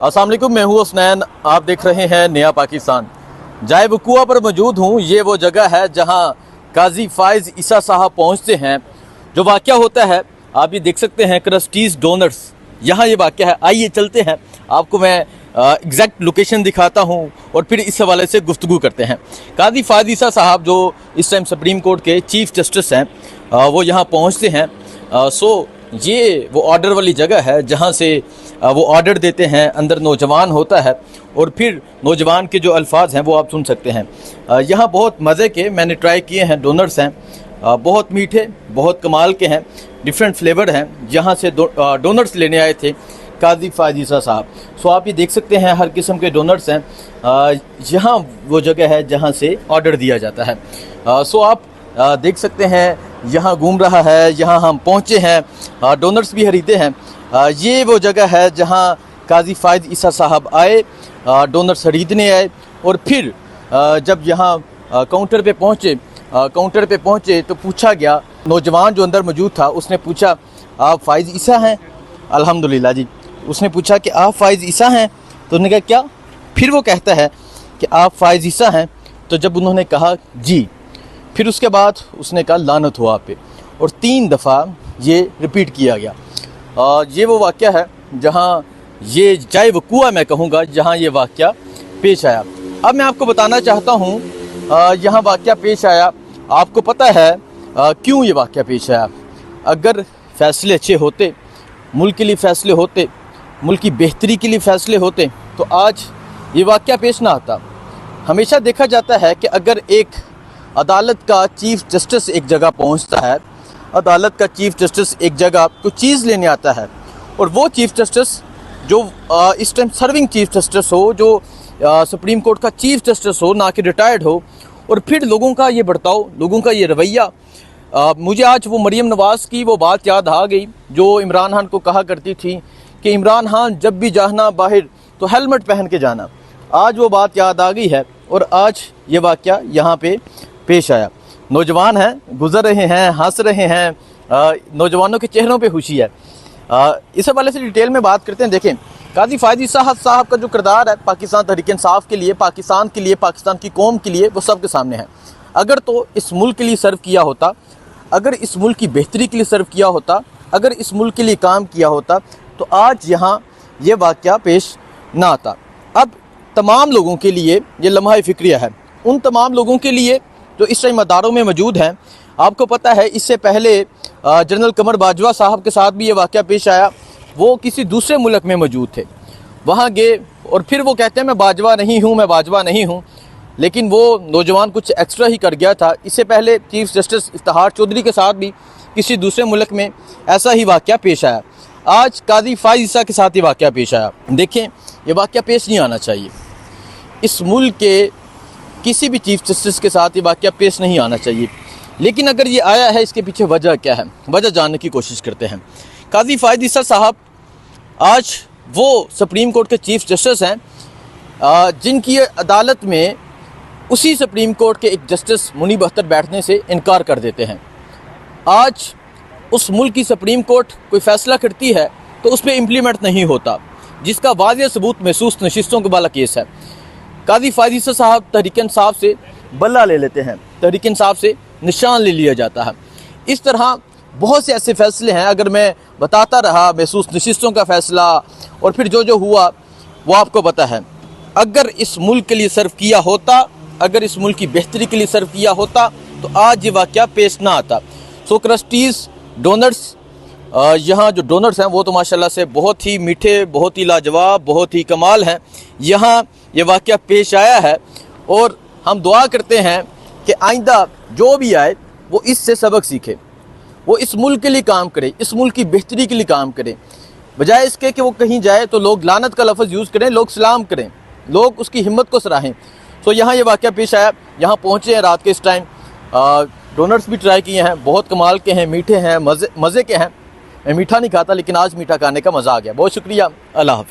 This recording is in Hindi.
अस्सलाम वालेकुम, मैं हूँ हुसनैन। आप देख रहे हैं नया पाकिस्तान। जाए वकुआ पर मौजूद हूँ। ये वो जगह है जहाँ काजी फाइज ईसा साहब पहुँचते हैं। जो वाक़या होता है आप ये देख सकते हैं, क्रस्टीज़ डोनर्स, यहाँ ये वाक़या है। आइए चलते हैं, आपको मैं एग्जैक्ट लोकेशन दिखाता हूँ और फिर इस हवाले से गुफ्तगू करते हैं। काजी फाइज ईसा साहब जो इस टाइम सुप्रीम कोर्ट के चीफ जस्टिस हैं, वो यहाँ पहुँचते हैं। सो ये वो ऑर्डर वाली जगह है जहाँ से वो ऑर्डर देते हैं। अंदर नौजवान होता है और फिर नौजवान के जो अल्फाज हैं वो आप सुन सकते हैं। यहाँ बहुत मज़े के मैंने ट्राई किए हैं, डोनर्स हैं, बहुत मीठे, बहुत कमाल के हैं, डिफरेंट फ्लेवर हैं। यहाँ से डोनर्स लेने आए थे काजी फाइज ईसा साहब। सो आप ये देख सकते हैं हर किस्म के डोनर्स हैं। यहाँ वो जगह है जहाँ से ऑर्डर दिया जाता है। सो आप देख सकते हैं यहाँ घूम रहा है, यहाँ हम पहुँचे हैं, डोनर्स भी खरीदे हैं। ये वो जगह है जहाँ काजी फाइज ईसा साहब आए, डोनर्स खरीदने आए और फिर जब यहाँ काउंटर पे पहुँचे तो पूछा गया, नौजवान जो अंदर मौजूद था उसने पूछा, आप फाइज ईसा हैं? अल्हम्दुलिल्लाह जी। उसने पूछा कि आप फाइज ईसा हैं? तो उन्होंने कहा क्या? फिर वो कहता है कि आप फाइज ईसा हैं? तो जब उन्होंने कहा जी, फिर उसके बाद उसने कहा लानत हो आप पे, और 3 दफ़ा ये रिपीट किया गया। ये वो वाक़या है जहाँ ये जाए वकुआ मैं कहूँगा जहाँ ये वाक़या पेश आया। अब मैं आपको बताना चाहता हूँ यहाँ वाक़या पेश आया। आपको पता है क्यों ये वाक़या पेश आया? अगर फ़ैसले अच्छे होते, मुल्क के लिए फ़ैसले होते, मुल्क की बेहतरी के लिए फ़ैसले होते, तो आज ये वाक़या पेश ना आता। हमेशा देखा जाता है कि अगर एक अदालत का चीफ़ जस्टिस एक जगह पहुंचता है, अदालत का चीफ़ जस्टिस एक जगह कुछ चीज़ लेने आता है, और वो चीफ़ जस्टिस जो इस टाइम सर्विंग चीफ़ जस्टिस हो, जो सुप्रीम कोर्ट का चीफ़ जस्टिस हो, ना कि रिटायर्ड हो, और फिर लोगों का ये बर्ताव, लोगों का ये रवैया। मुझे आज वो मरीम नवाज़ की वो बात याद आ गई जो इमरान खान को कहा करती थी कि इमरान खान जब भी जाना बाहर तो हेलमेट पहन के जाना। आज वो बात याद आ गई है और आज ये वाक़या यहाँ पे पेश आया। नौजवान हैं, गुजर रहे हैं, हंस रहे हैं, नौजवानों के चेहरों पे खुशी है। इस हवाले से डिटेल में बात करते हैं। देखें, काजी फाइज ईसा साहब का जो किरदार है पाकिस्तान तहरीक इंसाफ के लिए, पाकिस्तान के लिए, पाकिस्तान की कौम के लिए, वो सब के सामने है। अगर तो इस मुल्क के लिए सर्व किया होता, अगर इस मुल्क की बेहतरी के लिए सर्व किया होता, अगर इस मुल्क के लिए काम किया होता, तो आज यहाँ ये वाक़या पेश ना आता। अब तमाम लोगों के लिए ये लम्हा फ़िक्रिया है, उन तमाम लोगों के लिए जो इस टाइम अदारों में मौजूद हैं। आपको पता है इससे पहले जनरल कमर बाजवा साहब के साथ भी ये वाक़या पेश आया। वो किसी दूसरे मुल्क में मौजूद थे, वहाँ गए और फिर वो कहते हैं मैं बाजवा नहीं हूँ, लेकिन वो नौजवान कुछ एक्स्ट्रा ही कर गया था। इससे पहले चीफ़ जस्टिस इफ्तिखार चौधरी के साथ भी किसी दूसरे मुल्क में ऐसा ही वाक़या पेश आया। आज काजी फाइज ईसा के साथ ये वाक़या पेश आया। देखें, ये वाक़या पेश नहीं आना चाहिए। इस मुल्क के किसी भी चीफ़ जस्टिस के साथ ये वाक़या पेश नहीं आना चाहिए, लेकिन अगर ये आया है, इसके पीछे वजह क्या है, वजह जानने की कोशिश करते हैं। काजी फाइज ईसा साहब आज वो सुप्रीम कोर्ट के चीफ़ जस्टिस हैं जिनकी अदालत में उसी सुप्रीम कोर्ट के एक जस्टिस मुनीब अख्तर बैठने से इनकार कर देते हैं। आज उस मुल्क की सुप्रीम कोर्ट कोई फ़ैसला करती है तो उस पर इम्प्लीमेंट नहीं होता, जिसका वाज़ेह सबूत महसूस नशिस्तों के वाला केस है। काजी फाइज ईसा साहब तहरीक इंसाफ से बल्ला ले लेते हैं, तहरीक इंसाफ से निशान ले लिया जाता है। इस तरह बहुत से ऐसे फ़ैसले हैं, अगर मैं बताता रहा, महसूस नशिस्तों का फ़ैसला और फिर जो हुआ वो आपको पता है। अगर इस मुल्क के लिए सर्व किया होता, अगर इस मुल्क की बेहतरी के लिए सर्व किया होता, तो आज ये वाक़या पेश ना आता। सो क्रस्टीज़ डोनर्स, यहाँ जो डोनर्स हैं वो तो माशाल्लाह से बहुत ही मीठे, बहुत ही लाजवाब, बहुत ही कमाल हैं। यहाँ ये वाक़या पेश आया है और हम दुआ करते हैं कि आइंदा जो भी आए वो इससे सबक सीखे, वो इस मुल्क के लिए काम करे, इस मुल्क की बेहतरी के लिए काम करें, बजाय इसके कि वो कहीं जाए तो लोग लानत का लफ्ज़ यूज़ करें, लोग सलाम करें, लोग उसकी हिम्मत को सराहें। सो यहाँ ये वाक़या पेश आया। यहाँ पहुँचे हैं रात के इस टाइम, डोनर्स भी ट्राई किए हैं, बहुत कमाल के हैं, मीठे हैं, मज़े के हैं। मैं मीठा नहीं खाता, लेकिन आज मीठा खाने का मज़ा आ गया। बहुत शुक्रिया, अल्लाह हाफ़िज़।